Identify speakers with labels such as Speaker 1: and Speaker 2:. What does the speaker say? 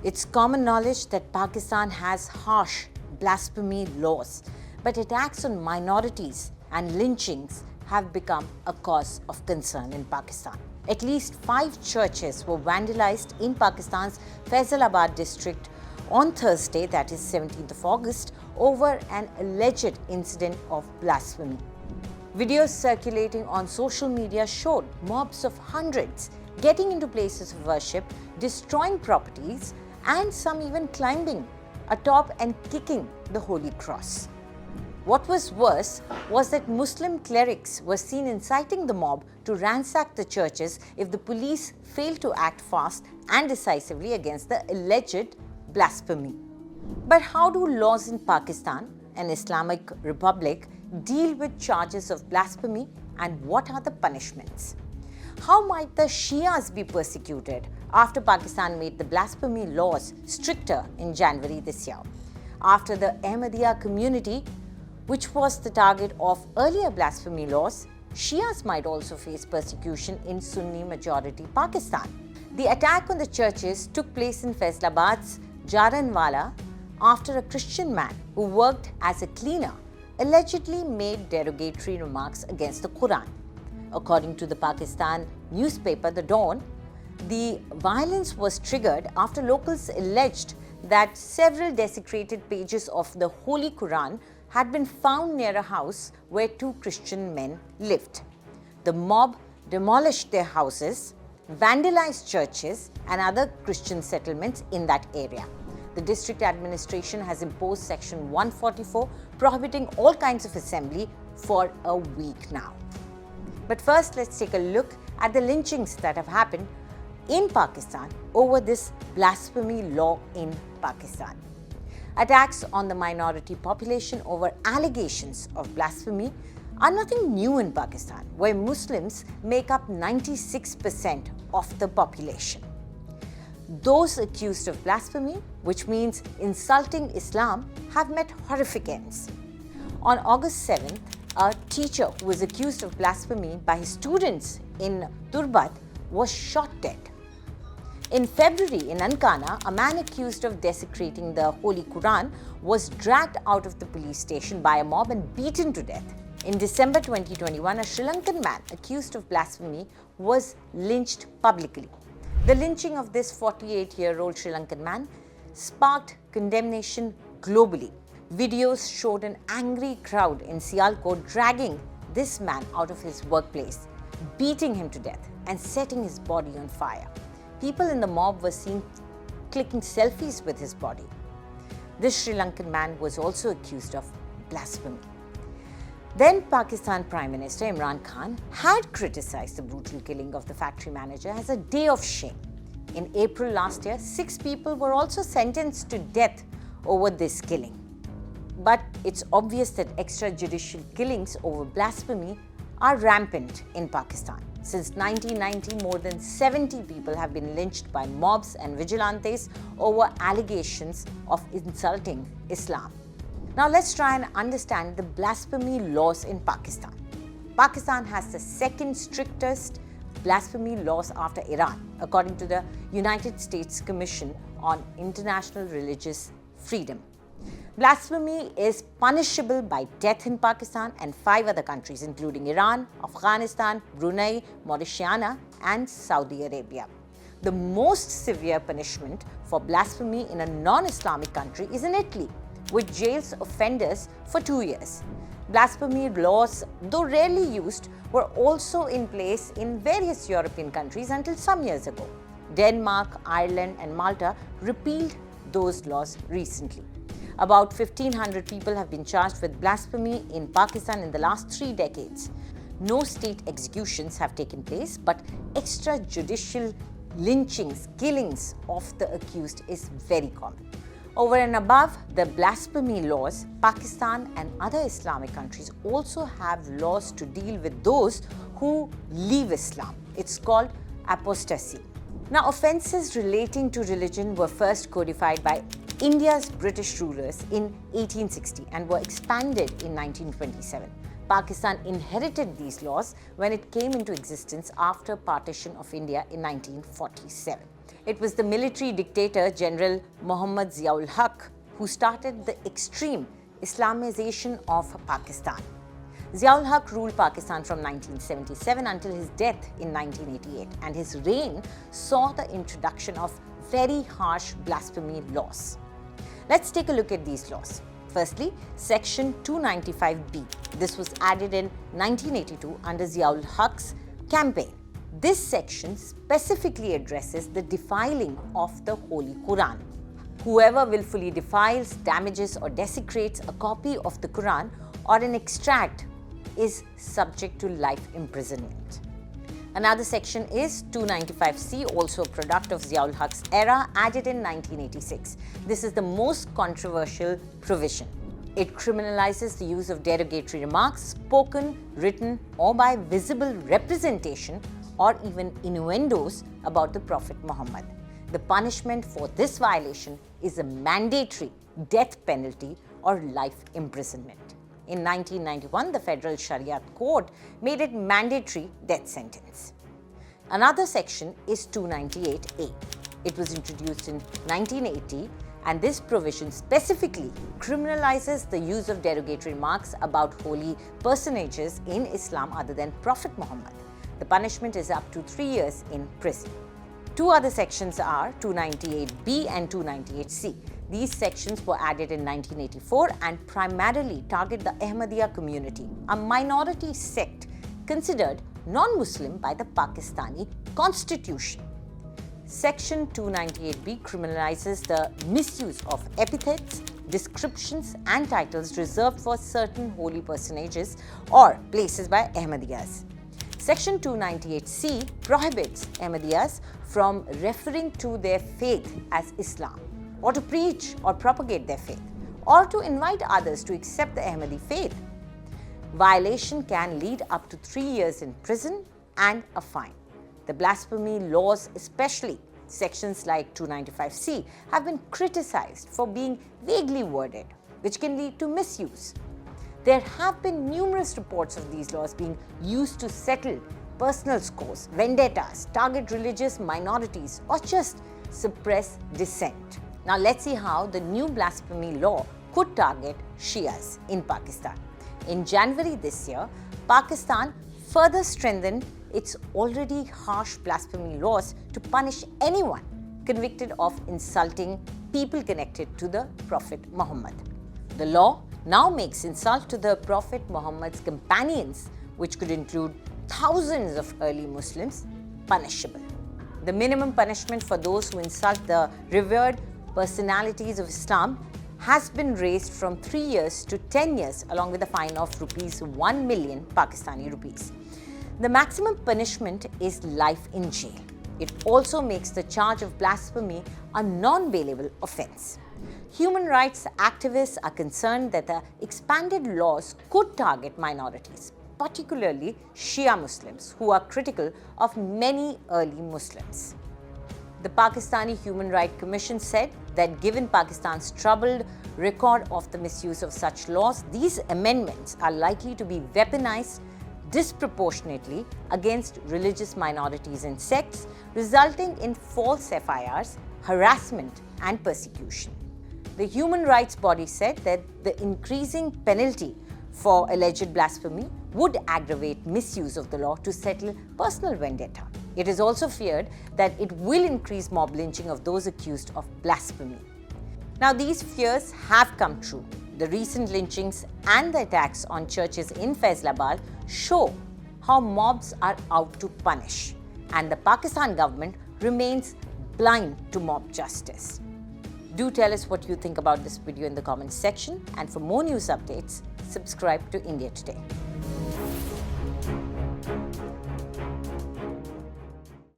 Speaker 1: It's common knowledge that Pakistan has harsh blasphemy laws, but attacks on minorities and lynchings have become a cause of concern in Pakistan. At least 5 churches were vandalized in Pakistan's Faisalabad district on Thursday, that is 17th of August, over an alleged incident of blasphemy. Videos circulating on social media showed mobs of hundreds getting into places of worship, destroying properties, and some even climbing atop and kicking the Holy Cross. What was worse was that Muslim clerics were seen inciting the mob to ransack the churches if the police failed to act fast and decisively against the alleged blasphemy. But how do laws in Pakistan, an Islamic republic, deal with charges of blasphemy, and what are the punishments? How might the Shias be persecuted after Pakistan made the blasphemy laws stricter in January this year? After the Ahmadiyya community, which was the target of earlier blasphemy laws, Shias might also face persecution in Sunni-majority Pakistan. The attack on the churches took place in Faisalabad's Jaranwala after a Christian man who worked as a cleaner allegedly made derogatory remarks against the Quran. According to the Pakistan newspaper The Dawn, the violence was triggered after locals alleged that several desecrated pages of the Holy Quran had been found near a house where 2 Christian men lived. The mob demolished their houses, vandalized churches and other Christian settlements in that area. The district administration has imposed Section 144 prohibiting all kinds of assembly for a week now. But first, let's take a look at the lynchings that have happened in Pakistan over this blasphemy law in Pakistan. Attacks on the minority population over allegations of blasphemy are nothing new in Pakistan, where Muslims make up 96% of the population. Those accused of blasphemy, which means insulting Islam, have met horrific ends. On August 7th, a teacher who was accused of blasphemy by his students in Turbat was shot dead. In February, in Nankana, a man accused of desecrating the Holy Quran was dragged out of the police station by a mob and beaten to death. In December 2021, a Sri Lankan man accused of blasphemy was lynched publicly. The lynching of this 48-year-old Sri Lankan man sparked condemnation globally. Videos showed an angry crowd in Sialkot dragging this man out of his workplace, beating him to death and setting his body on fire. People in the mob were seen clicking selfies with his body. This Sri Lankan man was also accused of blasphemy. Then Pakistan Prime Minister Imran Khan had criticized the brutal killing of the factory manager as a day of shame. In April last year, 6 people were also sentenced to death over this killing. But it's obvious that extrajudicial killings over blasphemy are rampant in Pakistan. Since 1990, more than 70 people have been lynched by mobs and vigilantes over allegations of insulting Islam. Now let's try and understand the blasphemy laws in Pakistan. Pakistan has the second strictest blasphemy laws after Iran, according to the United States Commission on International Religious Freedom. Blasphemy is punishable by death in Pakistan and 5 other countries, including Iran, Afghanistan, Brunei, Mauritania, and Saudi Arabia. The most severe punishment for blasphemy in a non-Islamic country is in Italy, which jails offenders for 2 years. Blasphemy laws, though rarely used, were also in place in various European countries until some years ago. Denmark, Ireland, and Malta repealed those laws recently. About 1,500 people have been charged with blasphemy in Pakistan in the last 3 decades. No state executions have taken place, but extrajudicial lynchings, killings of the accused is very common. Over and above the blasphemy laws, Pakistan and other Islamic countries also have laws to deal with those who leave Islam. It's called apostasy. Now, offences relating to religion were first codified by India's British rulers in 1860 and were expanded in 1927. Pakistan inherited these laws when it came into existence after partition of India in 1947. It was the military dictator General Muhammad Ziaul Haq who started the extreme Islamization of Pakistan. Ziaul Haq ruled Pakistan from 1977 until his death in 1988, and his reign saw the introduction of very harsh blasphemy laws. Let's take a look at these laws. Firstly, Section 295B. This was added in 1982 under Ziaul Haq's campaign. This section specifically addresses the defiling of the Holy Quran. Whoever willfully defiles, damages or desecrates a copy of the Quran or an extract is subject to life imprisonment. Another section is 295C, also a product of Ziaul Haq's era, added in 1986. This is the most controversial provision. It criminalizes the use of derogatory remarks spoken, written, or by visible representation or even innuendos about the Prophet Muhammad. The punishment for this violation is a mandatory death penalty or life imprisonment. In 1991, the Federal Sharia Court made it mandatory death sentence. Another section is 298A. It was introduced in 1980, and this provision specifically criminalizes the use of derogatory remarks about holy personages in Islam other than Prophet Muhammad. The punishment is up to 3 years in prison. Two other sections are 298B and 298C. These sections were added in 1984 and primarily target the Ahmadiyya community, a minority sect considered non-Muslim by the Pakistani constitution. Section 298B criminalizes the misuse of epithets, descriptions and titles reserved for certain holy personages or places by Ahmadiyyas. Section 298C prohibits Ahmadiyyas from referring to their faith as Islam, or to preach or propagate their faith, or to invite others to accept the Ahmadi faith. Violation can lead up to 3 years in prison and a fine. The blasphemy laws, especially sections like 295C, have been criticized for being vaguely worded, which can lead to misuse. There have been numerous reports of these laws being used to settle personal scores, vendettas, target religious minorities, or just suppress dissent. Now let's see how the new blasphemy law could target Shias in Pakistan. In January this year, Pakistan further strengthened its already harsh blasphemy laws to punish anyone convicted of insulting people connected to the Prophet Muhammad. The law now makes insult to the Prophet Muhammad's companions, which could include thousands of early Muslims, punishable. The minimum punishment for those who insult the revered personalities of Islam has been raised from 3 years to 10 years, along with a fine of rupees 1 million Pakistani rupees. The maximum punishment is life in jail. It also makes the charge of blasphemy a non-bailable offence. Human rights activists are concerned that the expanded laws could target minorities, particularly Shia Muslims, who are critical of many early Muslims. The Pakistani Human Rights Commission said that given Pakistan's troubled record of the misuse of such laws, these amendments are likely to be weaponized disproportionately against religious minorities and sects, resulting in false FIRs, harassment and persecution. The human rights body said that the increasing penalty for alleged blasphemy would aggravate misuse of the law to settle personal vendetta. It is also feared that it will increase mob lynching of those accused of blasphemy. Now, these fears have come true. The recent lynchings and the attacks on churches in Faisalabad show how mobs are out to punish, and the Pakistan government remains blind to mob justice. Do tell us what you think about this video in the comments section, and for more news updates, subscribe to India Today.